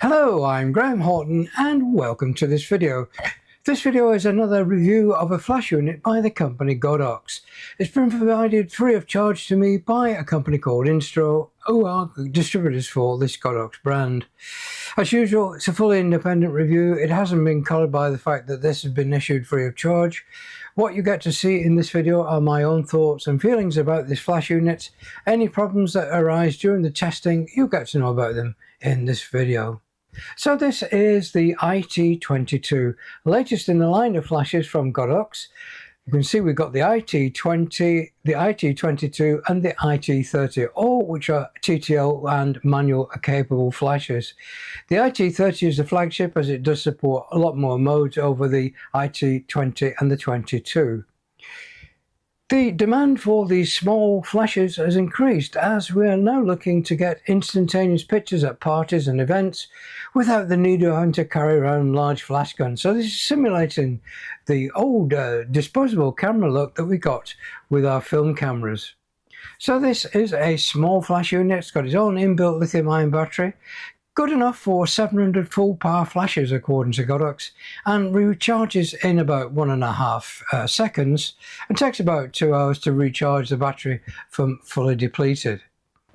Hello, I'm Graham Horton and welcome to this video. This video is another review of a flash unit by the company Godox. It's been provided free of charge to me by a company called Instro, who are distributors for this Godox brand. As usual, it's a fully independent review. It hasn't been coloured by the fact that this has been issued free of charge. What you get to see in this video are my own thoughts and feelings about this flash unit. Any problems that arise during the testing, you get to know about them in this video. So this is the IT22, latest in the line of flashes from Godox. You can see we've got the IT20, the IT22 and the IT30, all which are TTL and Manual capable flashes. The IT30 is the flagship as it does support a lot more modes over the IT20 and the 22. The demand for these small flashes has increased as we are now looking to get instantaneous pictures at parties and events without the need of having to carry around large flash guns. So this is simulating the old disposable camera look that we got with our film cameras. So this is a small flash unit. It's got its own inbuilt lithium-ion battery. Good enough for 700 full power flashes according to Godox, and recharges in about 1.5 seconds and takes about 2 hours to recharge the battery from fully depleted.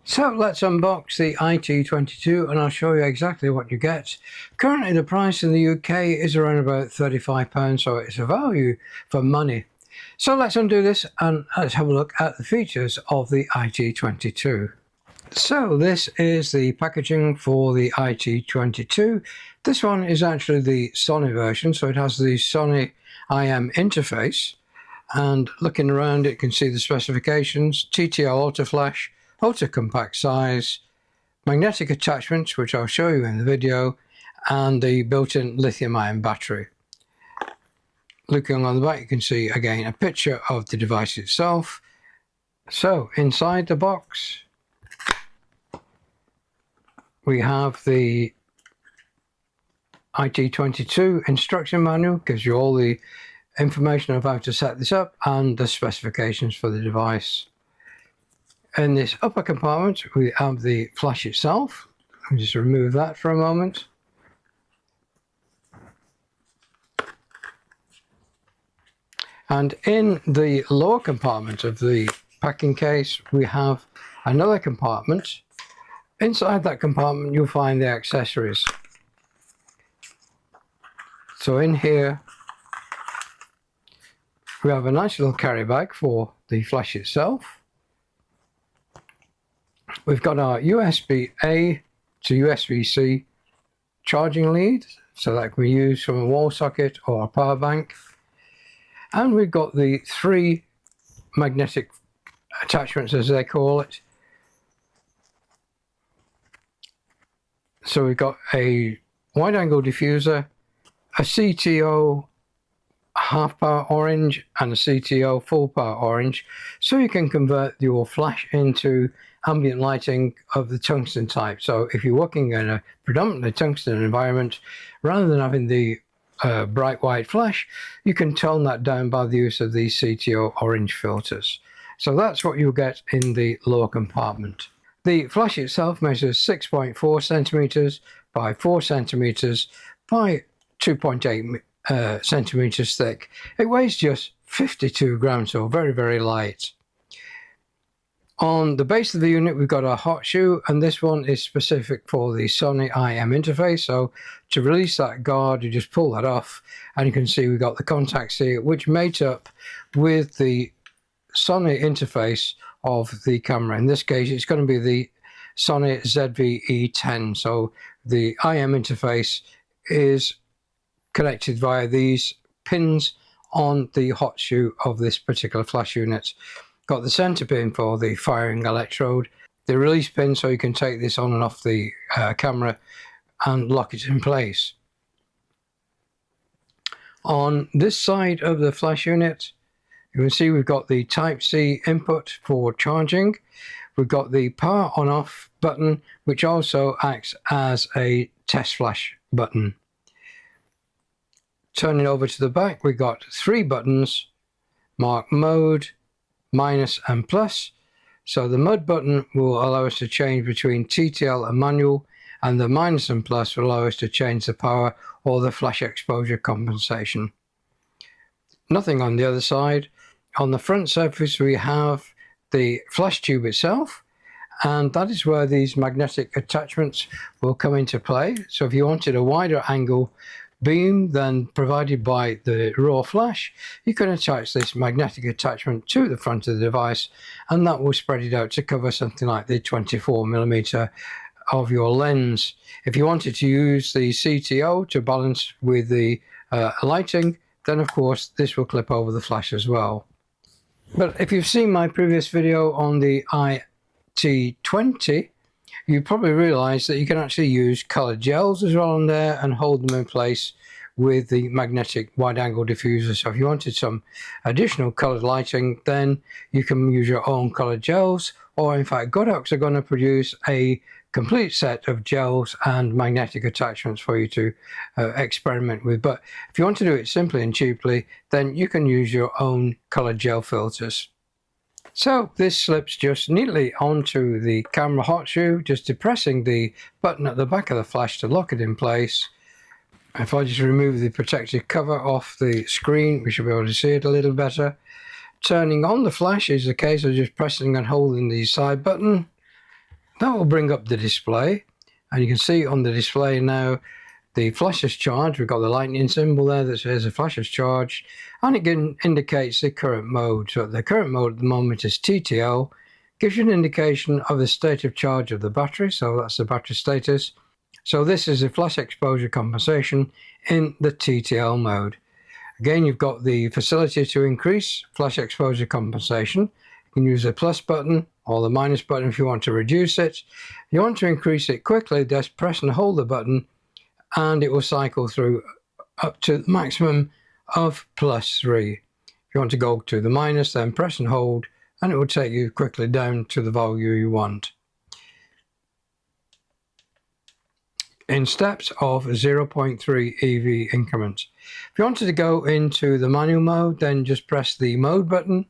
So let's unbox the IT22 and I'll show you exactly what you get. Currently the price in the UK is around about £35, so it's a value for money. So let's undo this and let's have a look at the features of the IT22. So this is the packaging for the IT22. This one is actually the Sony version, so it has the Sony IM interface, and looking around it you can see the specifications: TTL auto flash, ultra compact size, magnetic attachments which I'll show you in the video, and the built-in lithium-ion battery. Looking on the back you can see again a picture of the device itself. So inside the box we have the IT22 instruction manual, gives you all the information of how to set this up and the specifications for the device. In this upper compartment we have the flash itself. I'll just remove that for a moment. And in the lower compartment of the packing case we have another compartment. Inside that compartment you'll find the accessories. So in here we have a nice little carry bag for the flash itself. We've got our USB-A to USB-C charging lead, so that can be used from a wall socket or a power bank. And we've got the 3 magnetic attachments as they call it. So we've got a wide angle diffuser, a CTO half power orange and a CTO full power orange, so you can convert your flash into ambient lighting of the tungsten type. So if you're working in a predominantly tungsten environment, rather than having the bright white flash, you can tone that down by the use of these CTO orange filters. So that's what you'll get in the lower compartment. The flash itself measures 6.4 centimeters by 4 centimeters by 2.8 centimeters thick. It weighs just 52 grams, so very, very light. On the base of the unit we've got a hot shoe, and this one is specific for the Sony IM interface. So to release that guard you just pull that off and you can see we've got the contacts here which mate up with the Sony interface of the camera. In this case it's going to be the Sony ZV-E10, so the IM interface is connected via these pins on the hot shoe of this particular flash unit. Got the center pin for the firing electrode, the release pin so you can take this on and off the camera and lock it in place. On this side of the flash unit you can see we've got the Type-C input for charging. We've got the power on off button which also acts as a test flash button. Turning over to the back we've got 3 buttons marked mode, minus and plus. So the mode button will allow us to change between TTL and manual, and the minus and plus will allow us to change the power or the flash exposure compensation. Nothing on the other side. On the front surface we have the flash tube itself, and that is where these magnetic attachments will come into play. So if you wanted a wider angle beam than provided by the raw flash, you can attach this magnetic attachment to the front of the device, and that will spread it out to cover something like the 24mm of your lens. If you wanted to use the CTO to balance with the lighting, then of course this will clip over the flash as well. But if you've seen my previous video on the IT20, you probably realize that you can actually use colored gels as well on there and hold them in place with the magnetic wide angle diffuser. So if you wanted some additional colored lighting, then you can use your own colored gels, or in fact Godox are going to produce a complete set of gels and magnetic attachments for you to experiment with. But if you want to do it simply and cheaply, then you can use your own colored gel filters. So this slips just neatly onto the camera hot shoe, just depressing the button at the back of the flash to lock it in place. If I just remove the protective cover off the screen, we should be able to see it a little better. Turning on the flash is a case of just pressing and holding the side button. That will bring up the display, and you can see on the display now the flash is charged. We've got the lightning symbol there that says the flash is charged, and it indicates the current mode. So the current mode at the moment is TTL, gives you an indication of the state of charge of the battery, so that's the battery status. So this is the flash exposure compensation in the TTL mode. Again, you've got the facility to increase flash exposure compensation. You can use the plus button or the minus button if you want to reduce it. If you want to increase it quickly, just press and hold the button, and it will cycle through up to the maximum of +3. If you want to go to the minus, then press and hold, and it will take you quickly down to the value you want, in steps of 0.3 EV increments. If you wanted to go into the manual mode, then just press the mode button.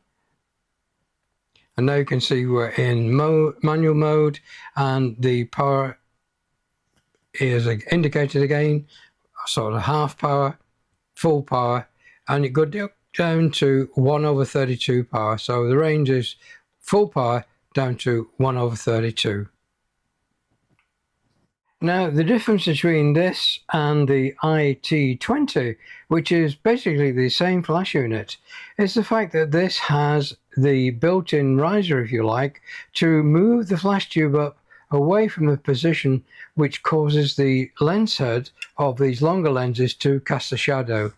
And now you can see we're in manual mode, and the power is indicated again, sort of half power, full power, and it goes down to 1/32 power. So the range is full power down to 1/32. Now the difference between this and the IT20, which is basically the same flash unit, is the fact that this has the built-in riser, if you like, to move the flash tube up away from the position which causes the lens head of these longer lenses to cast a shadow.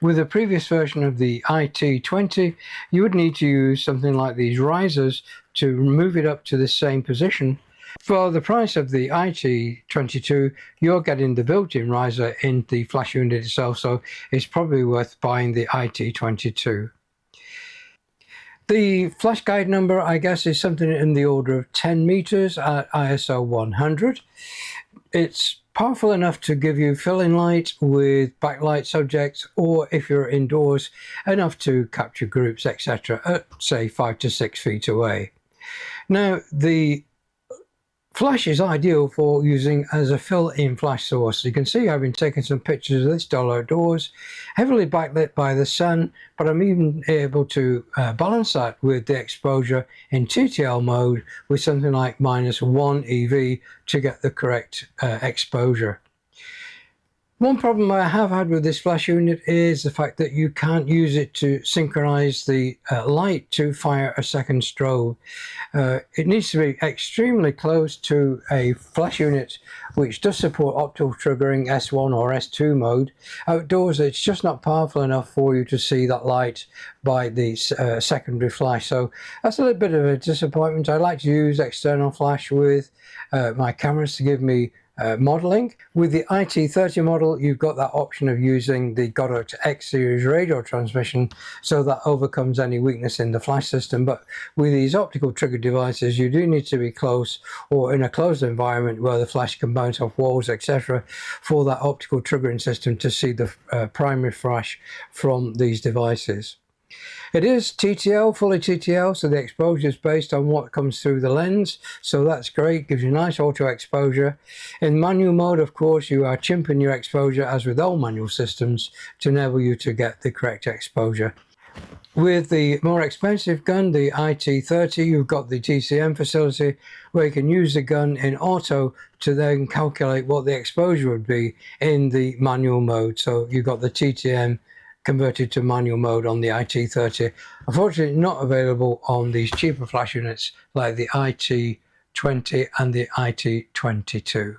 With the previous version of the IT20, you would need to use something like these risers to move it up to the same position. For the price of the IT22, you're getting the built-in riser in the flash unit itself, so it's probably worth buying the IT22. The flash guide number, I guess, is something in the order of 10 meters at ISO 100. It's powerful enough to give you fill-in light with backlight subjects, or if you're indoors, enough to capture groups, etc., at say 5 to 6 feet away. Now, the flash is ideal for using as a fill-in flash source. You can see I've been taking some pictures of this doll outdoors, heavily backlit by the sun, but I'm even able to balance that with the exposure in TTL mode with something like -1 EV to get the correct exposure. One problem I have had with this flash unit is the fact that you can't use it to synchronize the light to fire a second strobe. It needs to be extremely close to a flash unit which does support optical triggering S1 or S2 mode. Outdoors, it's just not powerful enough for you to see that light by the secondary flash. So that's a little bit of a disappointment. I like to use external flash with my cameras to give me modeling. With the IT30 model, you've got that option of using the Godox X series radio transmission, so that overcomes any weakness in the flash system. But with these optical trigger devices, you do need to be close or in a closed environment where the flash can bounce off walls, etc., for that optical triggering system to see the primary flash from these devices. It is TTL, fully TTL, so the exposure is based on what comes through the lens, so that's great, gives you nice auto exposure. In manual mode, of course, you are chimping your exposure, as with all manual systems, to enable you to get the correct exposure. With the more expensive gun, the IT30, you've got the TCM facility where you can use the gun in auto to then calculate what the exposure would be in the manual mode. So you've got the TTM converted to manual mode on the IT30. Unfortunately, not available on these cheaper flash units like the IT20 and the IT22.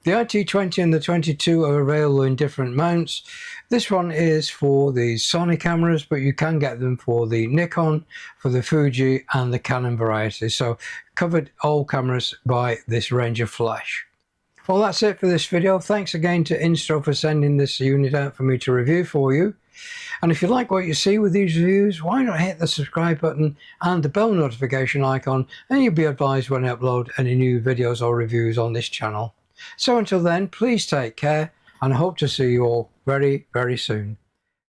The IT20 and the 22 are available in different mounts. This one is for the Sony cameras, but you can get them for the Nikon, for the Fuji and the Canon variety. So covered all cameras by this range of flash. Well, that's it for this video. Thanks again to Insto for sending this unit out for me to review for you. And if you like what you see with these reviews, why not hit the subscribe button and the bell notification icon, and you'll be advised when I upload any new videos or reviews on this channel. So until then, please take care, and I hope to see you all very, very soon.